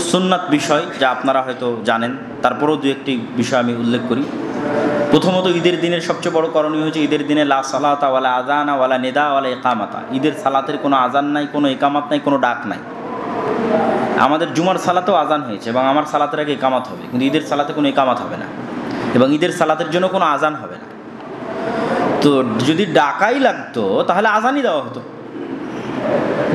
সুন্নাত বিষয় যা আপনারা হয়তো জানেন, তারপরেও দু একটি বিষয় আমি উল্লেখ করি। প্রথমত, ঈদের দিনের সবচেয়ে বড় করণীয় হচ্ছে ঈদের দিনে লা সালাতা ওয়ালা আযানা ওয়ালা নিদা ওয়ালা ইকামাতা। ঈদের সালাতের কোনো আজান নাই, কোনো ইকামাত নাই, কোনো ডাক নাই। আমাদের জুমার সালাতেও আজান হয়েছে এবং আমার সালাতের আগে ইকামাত হবে, কিন্তু ঈদের সালাতে কোনো ইকামাত হবে না এবং ঈদের সালাতের জন্য কোনো আজান হবে না। তো যদি ডাকাই লাগতো তাহলে আজানই দেওয়া হতো।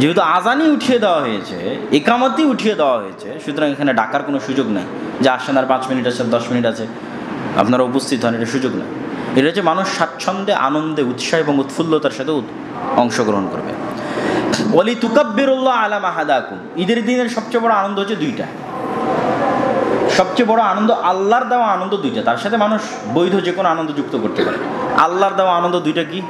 যেহেতু আজানই উঠিয়ে দেওয়া হয়েছে, ইকামতই উঠিয়ে দেওয়া হয়েছে, সুতরাং এখানে ডাকার কোনো সুযোগ নাই যে আসেন আর 5 মিনিট আছে, 10 মিনিট আছে, আপনারা উপস্থিত হন, এটা সুযোগ নাই। এটা হচ্ছে মানুষ স্বাচ্ছন্দ্যে, আনন্দে, উৎসাহ এবং উৎফুল্লতার সাথে অংশগ্রহণ করবে। ওয়ালি তুকাব্বিরুল্লাহ আলা মা হাদাকুম। ঈদের দিনের সবচেয়ে বড় আনন্দ হচ্ছে দুইটা। সবচেয়ে বড় আনন্দ আল্লাহর দেওয়া আনন্দ দুইটা, তার সাথে মানুষ বৈধ যে কোনো আনন্দ যুক্ত করতে পারে। আল্লাহর দেওয়া আনন্দ দুইটা কি?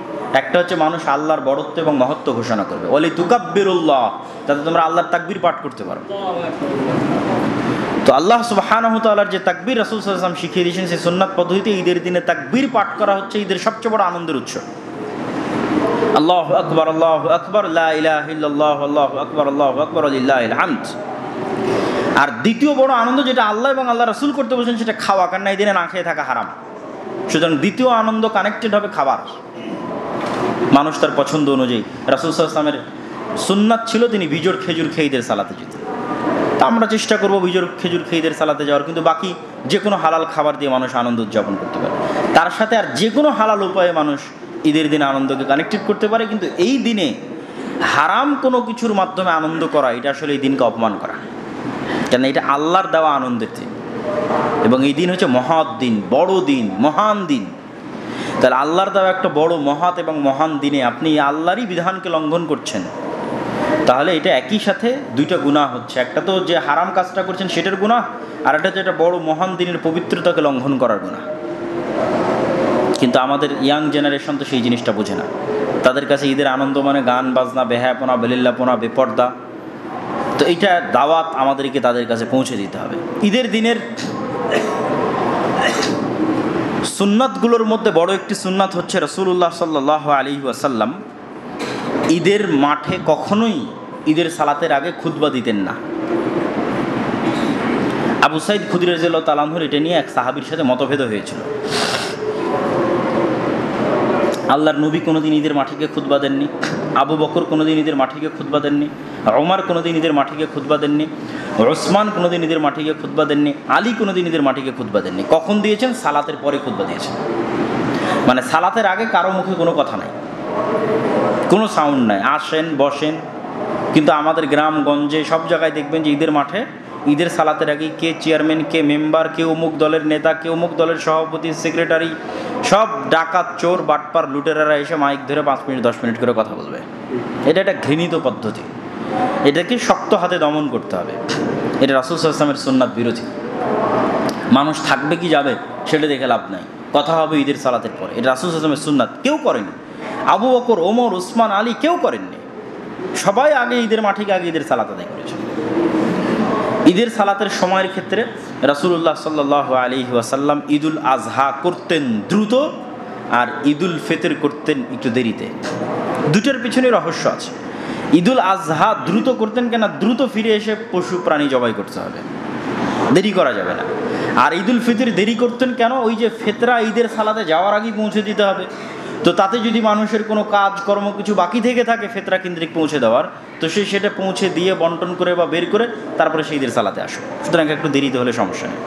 একটা হচ্ছে মানুষ আল্লাহর বড়ত্ব এবং মহত্ব ঘোষণা করবে, ওয়ালি তুকাব্বিরুল্লাহ, যাতে তোমরা আল্লাহর তাকবীর পাঠ করতে পারো। তো আল্লাহ সুবহানাহু ওয়া তাআলার যে তাকবীর রাসূল সাল্লাল্লাহু আলাইহি ওয়াসাল্লাম শিখিয়ে দিয়েছেন, সেই সুন্নাত পদ্ধতিতে ঈদের দিনে তাকবীর পাঠ করা হচ্ছে ঈদের সবচেয়ে বড় আনন্দের উৎস। আল্লাহু আকবার, আল্লাহু আকবার, লা ইলাহা ইল্লাল্লাহ, আল্লাহু আকবার, আল্লাহু আকবার, লিল্লাহিল হামদ। আর দ্বিতীয় বড় আনন্দ যেটা আল্লাহ এবং আল্লাহ রাসূল করতে বলেছেন, সেটা খাওয়া, কারণ এই দিনে না খেয়ে থাকা হারাম। সুতরাং দ্বিতীয় আনন্দ কানেক্টেড হবে খাবার। মানুষ তার পছন্দ অনুযায়ী, রাসূল সাল্লাল্লাহু আলাইহি ওয়াসাল্লামের সুন্নাত ছিল তিনি বিজোড় খেজুর খেয়ে ঈদের সালাতে যেতেন। তা আমরা চেষ্টা করবো বিজোড় খেজুর খেয়ে ঈদের সালাতে যাওয়ার, কিন্তু বাকি যে কোনো হালাল খাবার দিয়ে মানুষ আনন্দ উদযাপন করতে পারে। তার সাথে আর যে কোনো হালাল উপায়ে মানুষ ঈদের দিনে আনন্দকে কানেক্টেড করতে পারে, কিন্তু এই দিনে হারাম কোনো কিছুর মাধ্যমে আনন্দ করা, এটা আসলে এই দিনকে অপমান করা। কেন? এটা আল্লাহর দেওয়া আনন্দের দিন এবং এই দিন হচ্ছে মহৎ দিন, বড় দিন, মহান দিন। তাহলে আল্লাহর দেওয়া একটা বড় মহৎ এবং মহান দিনে আপনি আল্লাহরই বিধানকে লঙ্ঘন করছেন, তাহলে এটা একই সাথে দুইটা গুনাহ হচ্ছে। একটা তো যে হারাম কাজটা করছেন সেটার গুনাহ, আর একটা হচ্ছে এটা বড় মহান দিনের পবিত্রতাকে লঙ্ঘন করার গুনাহ। কিন্তু আমাদের ইয়াং জেনারেশন তো সেই জিনিসটা বোঝে না। তাদের কাছে ঈদের আনন্দ মানে গান বাজনা, বেহায়াপনা, বেলিল্লাপনা, বেপর্দা। তো এইটা দাওয়াত আমাদেরকে তাদের কাছে পৌঁছে দিতে হবে। ঈদের দিনের সুন্নাতগুলোর মধ্যে বড় একটি সুন্নাত হচ্ছে রাসূলুল্লাহ সাল্লাল্লাহু আলাইহি ওয়াসাল্লাম ঈদের মাঠে কখনোই ঈদের সালাতের আগে খুতবা দিতেন না। আবু সাঈদ খুদরী রাদিয়াল্লাহু তাআলা আনহু এটা নিয়ে এক সাহাবীর সাথে মতভেদ হয়েছিল। আল্লাহর নবী কোনোদিন ঈদের মাঠে গিয়ে খুতবা দেননি, আবু বকর কোনোদিন ঈদের মাঠে গিয়ে খুতবা দেননি, ওমর কোনোদিন ঈদের মাঠে গিয়ে খুতবা দেননি, ওসমান কোনোদিন ঈদের মাঠে গিয়ে খুতবা দেননি, আলী কোনোদিন ঈদের মাঠে গিয়ে খুতবা দেননি। কখন দিয়েছেন? সালাতের পরে খুতবা দিয়েছেন। মানে সালাতের আগে কারো মুখে কোনো কথা নাই, কোনো সাউন্ড নাই, আসেন বসেন। কিন্তু আমাদের গ্রামগঞ্জে সব জায়গায় দেখবেন যে ঈদের মাঠে ঈদের সালাতের আগে কে চেয়ারম্যান, কে মেম্বার, কে অমুক দলের নেতা, কে অমুক দলের সভাপতি, সেক্রেটারি, সব ডাকাত, চোর, বাটপার, লুটেরারা এসে মাইক ধরে 5 মিনিট 10 মিনিট করে কথা বলবে। এটা একটা ঘৃণিত পদ্ধতি, এটাকে শক্ত হাতে দমন করতে হবে। এটা রাসূল সাল্লাল্লাহু আলাইহি ওয়াসাল্লামের সুন্নাত বিরোধী। মানুষ থাকবে কি যাবে সেটা দেখে লাভ নাই, কথা হবে ঈদের সালাতের পরে। এটা রাসূল সাল্লাল্লাহু আলাইহি ওয়াসাল্লামের সুন্নাত, কেউ করেনি। আবু বকর, ওমর, ওসমান, আলী কেউ করেননি। সবাই আগে ঈদের মাঠে গিয়ে আগে ঈদের সালাত আদায় করেছে। ঈদের সালাতের সময়ের ক্ষেত্রে রাসূলুল্লাহ সাল্লাল্লাহু আলাইহি ওয়াসাল্লাম ঈদুল আজহা করতেন দ্রুত, আর ঈদুল ফিতর করতেন একটু দেরিতে। দুটোর পিছনে রহস্য আছে। ঈদুল আজহা দ্রুত করতেন কেন? দ্রুত ফিরে এসে পশু প্রাণী জবাই করতে হবে, দেরি করা যাবে না। আর ঈদুল ফিতর দেরি করতেন কেন? ওই যে ফিতরা ঈদের সালাতে যাওয়ার আগেই পৌঁছে দিতে হবে। তো তাতে যদি মানুষের কোনো কাজ কর্ম কিছু বাকি থেকে থাকে ফিতরা কেন্দ্রিক পৌঁছে দেওয়ার, তো সেটা পৌঁছে দিয়ে বন্টন করে বা বের করে তারপরে সেই ঈদের সালাতে আসো। সুতরাং একটু দেরিতে হলে সমস্যা নেই।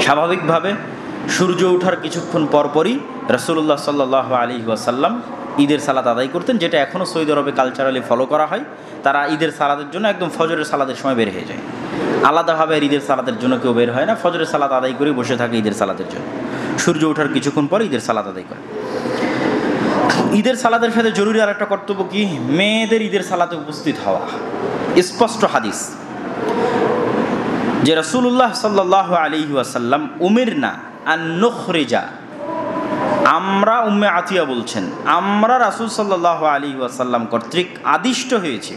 স্বাভাবিকভাবে সূর্য ওঠার কিছুক্ষণ পরপরই রাসূলুল্লাহ সাল্লাল্লাহু আলাইহি ওয়াসাল্লাম ঈদের সালাত আদায় করতেন, যেটা এখনও সৌদি আরবে কালচারালি ফলো করা হয়। তারা ঈদের সালাতের জন্য একদম ফজরের সালাতের সময় বের হয়ে যায়। আলাদাভাবে ঈদের সালাতের জন্য কেউ বের হয় না, ফজরের সালাত আদায় করে বসে থাকে ঈদের সালাতের জন্য। সূর্য ওঠার কিছুক্ষণ পর ঈদের সালাত আদায় করে। ঈদের সালাতের সাথে জরুরি আর একটা কর্তব্য কি? মেয়েদের ঈদের সালাতে উপস্থিত হওয়া। স্পষ্ট হাদিস যে রাসূলুল্লাহ সাল্লাল্লাহু আলাইহি ওয়াসাল্লাম উমিরনা আন নুখরিজা, আমরা, উম্মে আতিয়া বলছেন, আমরা রাসূল সাল্লাল্লাহু আলাইহি ওয়াসাল্লাম কর্তৃক আদিষ্ট হয়েছে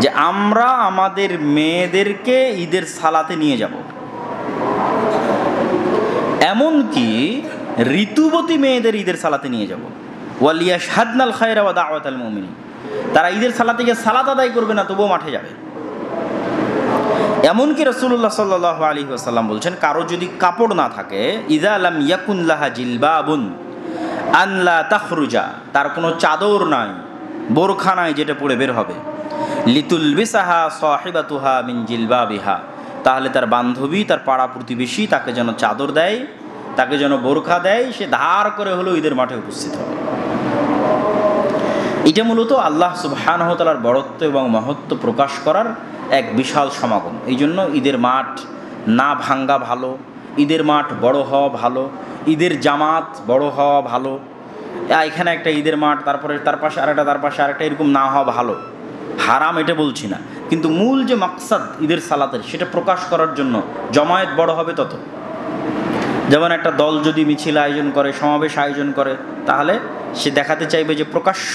যে আমরা আমাদের মেয়েদেরকে ঈদের সালাতে নিয়ে যাব। এমনকি ঋতুবতী মেয়েদের ঈদের সালাতে নিয়ে যাব। ওয়ালিয়াশহাদনাল খায়রা ওয়া দাওয়াতাল মুমিনিন, তারা ঈদের সালাতে গিয়ে সালাত আদায় করবে না, তবুও মাঠে যাবে। এমনকি রাসূলুল্লাহ সাল্লাল্লাহু আলাইহি ওয়াসাল্লাম বলছেন, কারো যদি কাপড় না থাকে, ইযা লাম ইয়াকুন লাহা জিলবাবুন আন লা তাখরুজা, তার কোনো চাদর নাই, বোরখা নাই যেটা পরে বের হবে, লিতুলবিসাহা সাহিবাতুহা মিন জিলবাবিহা, তাহলে তার বান্ধবী, তার পাড়া প্রতিবেশী তাকে যেন চাদর দেয়, তাকে যেন বোরখা দেয়, সে ধার করে হলেও ঈদের মাঠে উপস্থিত হবে। এটা মূলত আল্লাহ সুবহানাহু ওয়া তাআলার বড়ত্ব এবং মহত্ব প্রকাশ করার এক বিশাল সমাগম। এই জন্য ঈদের মাঠ না ভাঙ্গা ভালো, ঈদের মাঠ বড় হওয়া ভালো, ঈদের জামাত বড় হওয়া ভালো। এখানে একটা ঈদের মাঠ, তারপরে তার পাশে আরেকটা, তার পাশে আরেকটা, এরকম না হওয়া ভালো। হারাম এটা বলছি না, কিন্তু মূল যে মাকসাদ ঈদের সালাতের, সেটা প্রকাশ করার জন্য জমায়েত বড় হবে তত। যেমন একটা দল যদি মিছিল আয়োজন করে, সমাবেশ আয়োজন করে, তাহলে সে দেখাতে চাইবে যে প্রকাশ্য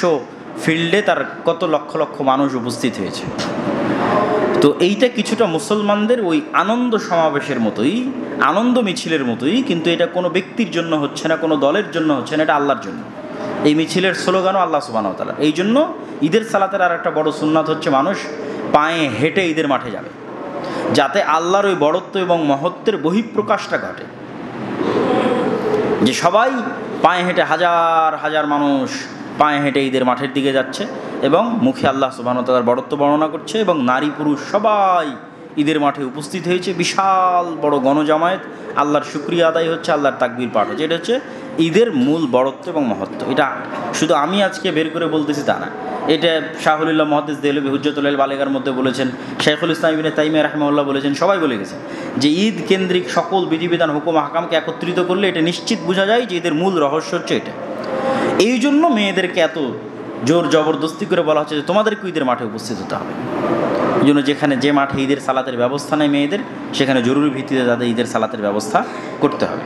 ফিল্ডে তার কত লক্ষ লক্ষ মানুষ উপস্থিত হয়েছে। তো এইটা কিছুটা মুসলমানদের ওই আনন্দ সমাবেশের মতোই, আনন্দ মিছিলের মতোই, কিন্তু এটা কোনো ব্যক্তির জন্য হচ্ছে না, কোনো দলের জন্য হচ্ছে না, এটা আল্লাহর জন্য। এই মিছিলের স্লোগানও আল্লাহ সুবহানাহু ওয়া তাআলা। এই জন্য ঈদের সালাতের আর একটা বড় সুন্নাত হচ্ছে মানুষ পায়ে হেঁটে ঈদের মাঠে যাবে, যাতে আল্লাহর ওই বড়ত্ব এবং মহত্বের বহিঃপ্রকাশটা ঘটে। যে সবাই পায়ে হেঁটে, হাজার হাজার মানুষ পায়ে হেঁটে ঈদের মাঠের দিকে যাচ্ছে এবং মুখে আল্লাহ সুবহানাহু ওয়া তাআলার বড়ত্ব বর্ণনা করছে, এবং নারী পুরুষ সবাই ঈদের মাঠে উপস্থিত হয়েছে, বিশাল বড় গণজামায়াত, আল্লাহর শুকরিয়া আদায় হচ্ছে, আল্লাহর তাকবীর পাঠ হচ্ছে। এটা হচ্ছে ঈদের মূল বড়ত্ব এবং মহত্ব। এটা শুধু আমি আজকে বের করে বলতেছি তা না, এটা শাহুলিল্লাহ মুহাদ্দিস দেহলভী হুজ্জাতুল বালিগার মধ্যে বলেছেন, শাইখুল ইসলাম ইবনে তাইমিয়া রাহিমাহুল্লাহ বলেছেন, সবাই বলে গেছেন যে ঈদ কেন্দ্রিক সকল বিধিবিধান, হুকুম হাকামকে একত্রিত করলে এটা নিশ্চিত বোঝা যায় যে ঈদের মূল রহস্য হচ্ছে এটা। এই জন্য মেয়েদেরকে এত জোর জবরদস্তি করে বলা হচ্ছে যে তোমাদেরকে ঈদের মাঠে উপস্থিত হতে হবে। এই জন্য যেখানে যে মাঠে ঈদের সালাতের ব্যবস্থা নেই মেয়েদের, সেখানে জরুরি ভিত্তিতে তাদের ঈদের সালাতের ব্যবস্থা করতে হবে।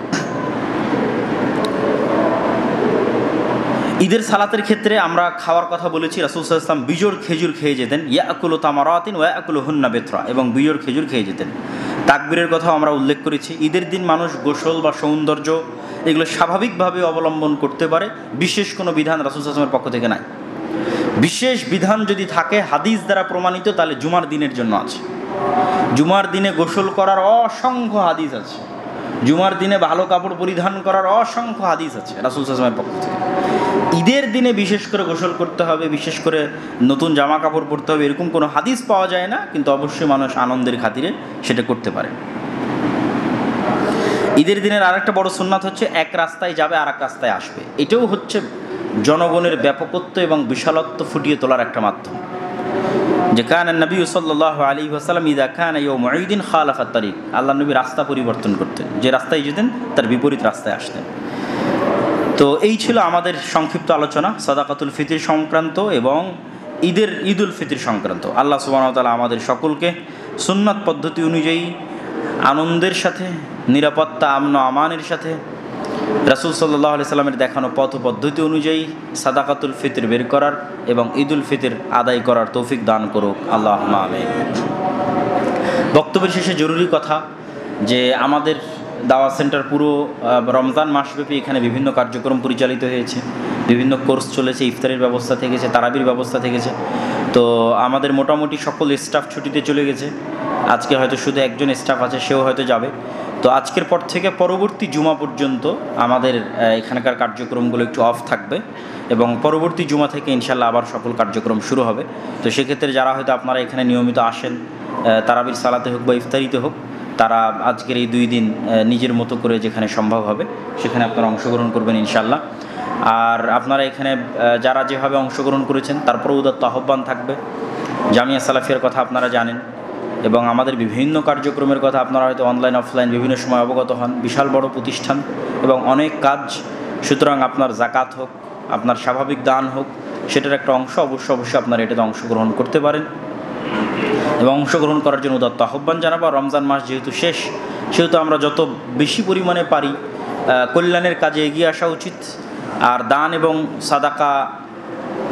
ঈদের সালাতের ক্ষেত্রে আমরা খাওয়ার কথা বলেছি, রাসূল সাল্লাল্লাহু আলাইহি ওয়াসাল্লাম বিজোড় খেজুর খেয়ে যেতেন, ইয়াকুলু তামারাতিন ওয়া ইয়াকুলুহুন্না বিত্রা, এবং বিজোড় খেজুর খেয়ে যেতেন। তাকবীরের কথাও আমরা উল্লেখ করেছি। ঈদের দিন মানুষ গোসল বা সৌন্দর্য এগুলো স্বাভাবিকভাবে অবলম্বন করতে পারে, বিশেষ কোনো বিধান রাসূল সাল্লাল্লাহু আলাইহি ওয়াসাল্লামের পক্ষ থেকে নাই। বিশেষ বিধান যদি থাকে হাদিস দ্বারা প্রমাণিত, তাহলে জুমার দিনের জন্য আছে। জুমার দিনে গোসল করার অসংখ্য হাদিস আছে, জুমার দিনে ভালো কাপড় পরিধান করার অসংখ্য হাদিস আছে রাসূল সাল্লাল্লাহু আলাইহি ওয়াসাল্লামের পক্ষ থেকে। ঈদের দিনে বিশেষ করে গোসল করতে হবে, বিশেষ করে নতুন জামা কাপড় পরতে হবে, এরকম কোনো হাদিস পাওয়া যায় না, কিন্তু অবশ্যই মানুষ আনন্দের খাতিরে সেটা করতে পারে। ঈদের দিনের আরেকটা বড় সুন্নাত হচ্ছে এক রাস্তায় যাবে আর এক রাস্তায় আসবে। এটাও হচ্ছে জনগণের ব্যাপকত্ব এবং বিশালত্ব ফুটিয়ে তোলার একটা মাধ্যম। যে কানা নবী সাল্লাল্লাহু আলাইহি ওয়াসাল্লাম ইযা কানা ইয়াউমু ঈদিন খালাফা তারিক, আল্লাহ নবী রাস্তা পরিবর্তন করতেন, যে রাস্তায় যেতেন তার বিপরীত রাস্তায় আসতেন। তো এই ছিল আমাদের সংক্ষিপ্ত আলোচনা সাদাকাতুল ফিতর সংক্রান্ত এবং ঈদুল ফিতর সংক্রান্ত। আল্লাহ সুবহানাহু ওয়া তাআলা আমাদের সকলকে সুন্নাত পদ্ধতি অনুযায়ী আনন্দের সাথে, নিরাপত্তা, আমন আমানের সাথে রাসূল সাল্লাল্লাহু আলাইহি সাল্লামের দেখানো পথ পদ্ধতি অনুযায়ী সাদাকাতুল ফিতর বের করার এবং ঈদুল ফিতর আদায় করার তৌফিক দান করুক, আল্লাহুম্মা আমিন। বক্তব্যের শেষে জরুরি কথা যে আমাদের দাওয়া সেন্টার পুরো রমজান মাসব্যাপী এখানে বিভিন্ন কার্যক্রম পরিচালিত হয়েছে, বিভিন্ন কোর্স চলেছে, ইফতারের ব্যবস্থা থেকেছে, তারাবির ব্যবস্থা থেকেছে। তো আমাদের মোটামুটি সকল স্টাফ ছুটিতে চলে গেছে, আজকে হয়তো শুধু একজন স্টাফ আছে, সেও হয়তো যাবে। তো আজকের পর থেকে পরবর্তী জুমা পর্যন্ত আমাদের এখানকার কার্যক্রমগুলো একটু অফ থাকবে এবং পরবর্তী জুমা থেকে ইনশাল্লাহ আবার সকল কার্যক্রম শুরু হবে। তো সেক্ষেত্রে যারা হয়তো আপনারা এখানে নিয়মিত আসেন, তারাবির সালাতে হোক বা ইফতারিতে হোক, তারা আজকের এই 2 দিন নিজের মতো করে যেখানে সম্ভব হবে সেখানে আপনারা অংশগ্রহণ করবেন ইনশাল্লাহ। আর আপনারা এখানে যারা যেভাবে অংশগ্রহণ করেছেন তারপরেও উদাত্ত আহ্বান থাকবে। জামিয়া সালাফিয়ার কথা আপনারা জানেন এবং আমাদের বিভিন্ন কার্যক্রমের কথা আপনারা হয়তো অনলাইন অফলাইন বিভিন্ন সময় অবগত হন। বিশাল বড় প্রতিষ্ঠান এবং অনেক কাজ, সুতরাং আপনার জাকাত হোক, আপনার স্বাভাবিক দান হোক, সেটার একটা অংশ অবশ্যই আপনারা এটাতে অংশগ্রহণ করতে পারেন এবং অংশগ্রহণ করার জন্য উদাত্ত আহ্বান জানাবো। রমজান মাস যেহেতু শেষ, সেহেতু আমরা যত বেশি পরিমাণে পারি কল্যাণের কাজে এগিয়ে আসা উচিত। আর দান এবং সাদাকা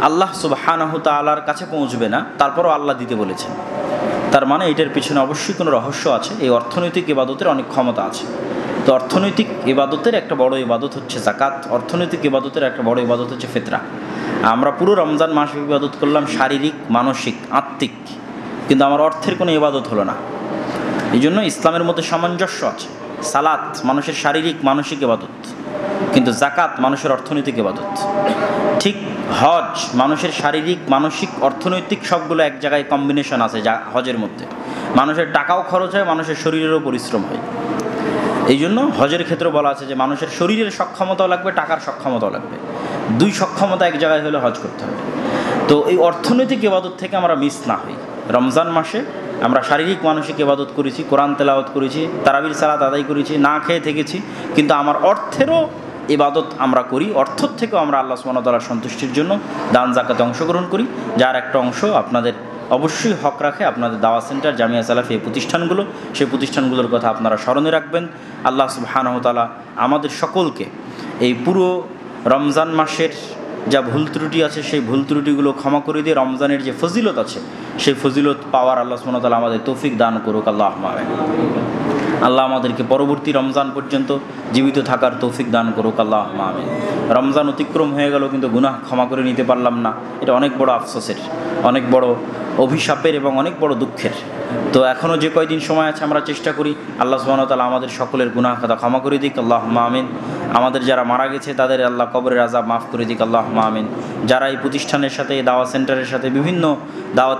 আল্লাহ সুবহানাহু তাআলার কাছে পৌঁছবে না, তারপরও আল্লাহ দিতে বলেছেন। তার মানে এটার পিছনে অবশ্যই কোনো রহস্য আছে। এই অর্থনৈতিক ইবাদতের অনেক ক্ষমতা আছে। তো অর্থনৈতিক ইবাদতের একটা বড় ইবাদত হচ্ছে যাকাত, অর্থনৈতিক ইবাদতের একটা বড় ইবাদত হচ্ছে ফিতরা। আমরা পুরো রমজান মাস ইবাদত করলাম শারীরিক, মানসিক, আত্মিক, কিন্তু আমার অর্থের কোনো ইবাদত হলো না। এই জন্য ইসলামের মধ্যে সামঞ্জস্য আছে। সালাত মানুষের শারীরিক মানসিক ইবাদত, কিন্তু জাকাত মানুষের অর্থনৈতিক ইবাদত। ঠিক হজ মানুষের শারীরিক মানসিক অর্থনৈতিক সবগুলো এক জায়গায় কম্বিনেশন আছে যা হজের মধ্যে। মানুষের টাকাও খরচ হয়, মানুষের শরীরেরও পরিশ্রম হয়। এই জন্য হজের ক্ষেত্রে বলা আছে যে মানুষের শরীরের সক্ষমতাও লাগবে, টাকার সক্ষমতাও লাগবে, দুই সক্ষমতা এক জায়গায় হলে হজ করতে হবে। তো এই অর্থনৈতিক ইবাদত থেকে আমরা মিস না হই। রমজান মাসে আমরা শারীরিক মানসিক ইবাদত করেছি, কোরআন তেলাওয়াত করেছি, তারাবির সালাত আদায় করেছি, না খেয়ে থেকেছি, কিন্তু আমার অর্থেরও ইবাদত আমরা করি, অর্থের থেকেও আমরা আল্লাহ সুবহানাহু ওয়া তাআলার সন্তুষ্টির জন্য দান জাকাতে অংশগ্রহণ করি, যার একটা অংশ আপনাদের অবশ্যই হক রাখে আপনাদের দাওয়াত সেন্টার, জামিয়া সালাফি, এই প্রতিষ্ঠানগুলো। সেই প্রতিষ্ঠানগুলোর কথা আপনারা স্মরণে রাখবেন। আল্লাহ সুবহানাহু ওয়া তাআলা আমাদের সকলকে এই পুরো রমজান মাসের যা ভুল ত্রুটি আছে সেই ভুল ত্রুটিগুলো ক্ষমা করে দিয়ে রমজানের যে ফজিলত আছে সেই ফজিলত পাওয়ার আল্লাহ সুবহানাহু ওয়া তাআলা আমাদের তৌফিক দান করুক। আল্লাহুম্মা আমিন। আল্লাহ আমাদেরকে পরবর্তী রমজান পর্যন্ত জীবিত থাকার তৌফিক দান করুক। আল্লাহুম্মা আমিন। রমজান অতিক্রম হয়ে গেল কিন্তু গুনাহ ক্ষমা করে নিতে পারলাম না, এটা অনেক বড় আফসোসের, অনেক বড় অভিশাপের এবং অনেক বড় দুঃখের। তো এখনও যে কয়দিন সময় আছে আমরা চেষ্টা করি আল্লাহ সুবহানাহু ওয়া তাআলা আমাদের সকলের গুনাহ খাতা ক্ষমা করে দিক। আল্লাহুম্মা আমিন। আমাদের যারা মারা গেছে তাদের আল্লাহ কবরের আযাব মাফ করে দিক। আল্লাহুম্মা আমিন। যারা এই প্রতিষ্ঠানের সাথে, এই দাওয়া সেন্টারের সাথে বিভিন্ন দাওয়াতি